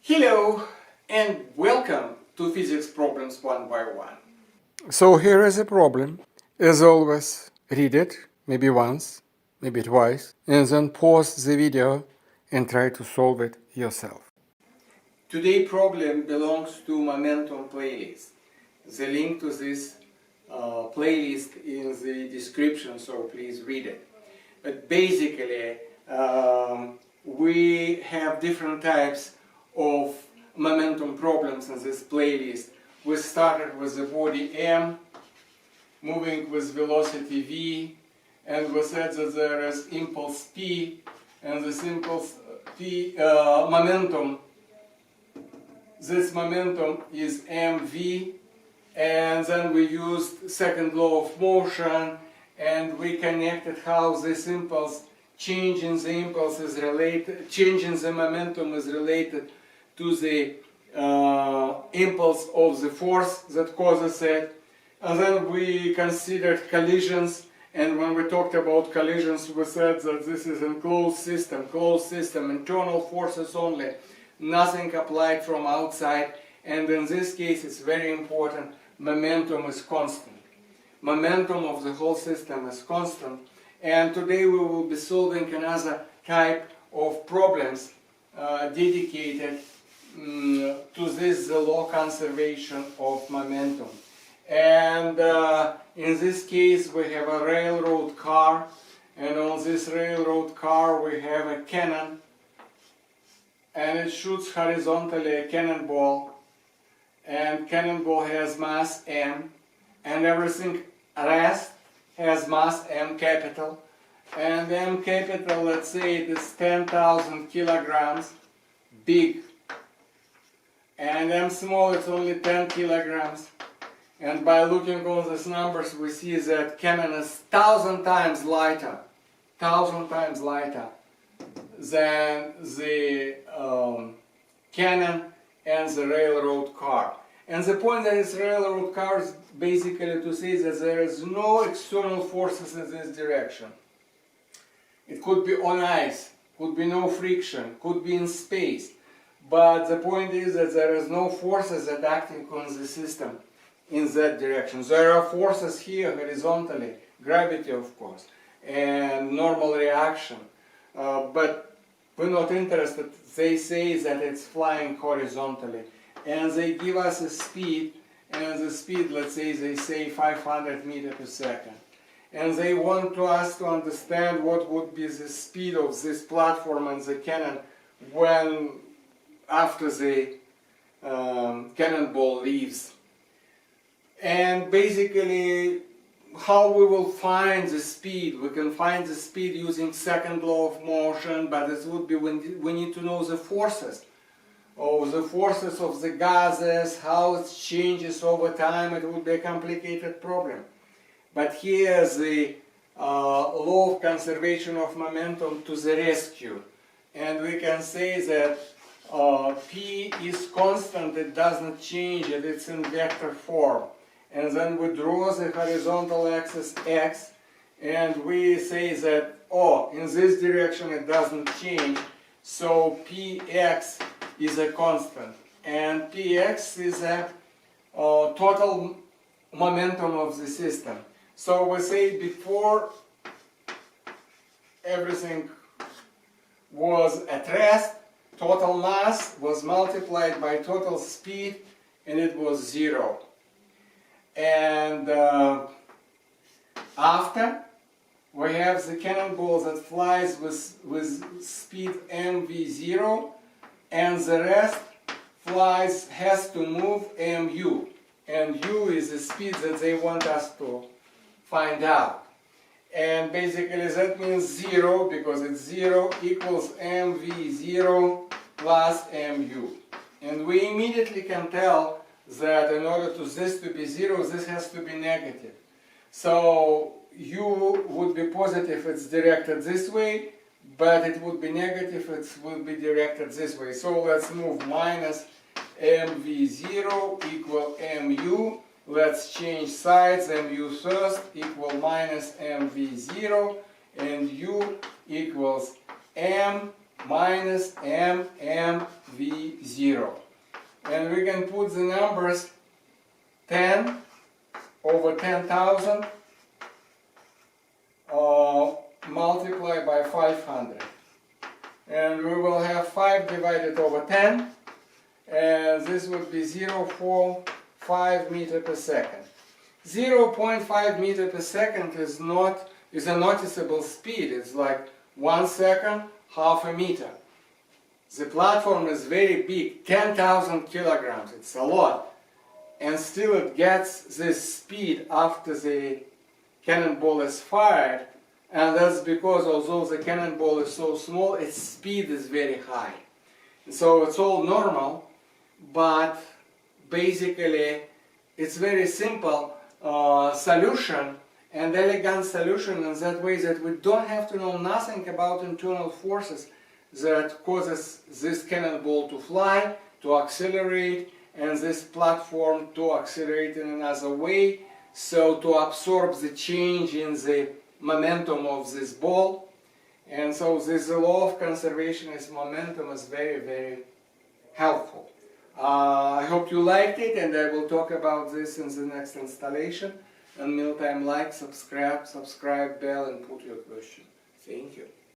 Hello and welcome to Physics Problems One by One. So here is a problem. As always, read it, maybe once, maybe twice, and then pause the video and try to solve it yourself. Today's problem belongs to Momentum playlist. The link to this playlist in the description, so please read it. But basically, we have different types of momentum problems in this playlist. We started with the body M, moving with velocity v, and we said that there is impulse p, and this impulse p momentum, this momentum is mv, and then we used second law of motion, and we connected how this impulse, changing the impulse is related, changing the momentum is related to the impulse of the force that causes it. And then we considered collisions, and when we talked about collisions we said that this is a closed system, internal forces only, nothing applied from outside, and in this case it's very important, momentum is constant. Momentum of the whole system is constant, and today we will be solving another type of problems dedicated to this the law conservation of momentum. And in this case we have a railroad car, and on this railroad car we have a cannon, and it shoots horizontally a cannonball, and cannonball has mass m, and everything rest has mass m capital, and m capital, let's say it is 10,000 kilograms, big, and m small it's only 10 kilograms, and by looking on these numbers we see that cannon is 1,000 times lighter than the cannon and the railroad car. And the point that is railroad car is basically to say that there is no external forces in this direction. It could be on ice, could be no friction, could be in space. But the point is that there is no forces that acting on the system in that direction. There are forces here horizontally, gravity of course, and normal reaction. But we're not interested. They say that it's flying horizontally. And they give us a speed, and the speed, let's say, they say 500 meters per second. And they want us to understand what would be the speed of this platform and the cannon when after the cannonball leaves. And basically, how we will find the speed. We can find the speed using second law of motion, but it would be when we need to know the forces. Of the forces of the gases, how it changes over time. It would be a complicated problem. But here the law of conservation of momentum to the rescue. And we can say that P is constant, it doesn't change, it's in vector form. And then we draw the horizontal axis x, and we say that, oh, in this direction it doesn't change, so Px is a constant. And Px is a total momentum of the system. So we say before everything was at rest, total mass was multiplied by total speed, and it was 0. And after, we have the cannonball that flies with speed mv0, and the rest has to move mu, and u is the speed that they want us to find out. And basically that means 0, because it's 0 equals mv0 plus mu. And we immediately can tell that in order to this to be 0, this has to be negative. So u would be positive, it's directed this way, but it would be negative, it will be directed this way. So let's move minus mv0 equal mu. Let's change sides, mu first equal minus mv0, and u equals m minus m V0. And we can put the numbers 10 over 10,000 multiplied by 500. And we will have 5 divided over 10, and this would be 0.45 meter per second. 0.5 meter per second is a noticeable speed. It's like 1 second, half a meter. The platform is very big, 10,000 kilograms, it's a lot. And still it gets this speed after the cannonball is fired, and that's because although the cannonball is so small, its speed is very high. So it's all normal, but basically it's very simple solution, and elegant solution in that way that we don't have to know nothing about internal forces that causes this cannonball to fly, to accelerate, and this platform to accelerate in another way, so to absorb the change in the momentum of this ball. And so this law of conservationist momentum is very, very helpful. I hope you liked it, and I will talk about this in the next installation. In the meantime, like, subscribe, bell, and put your question. Thank you.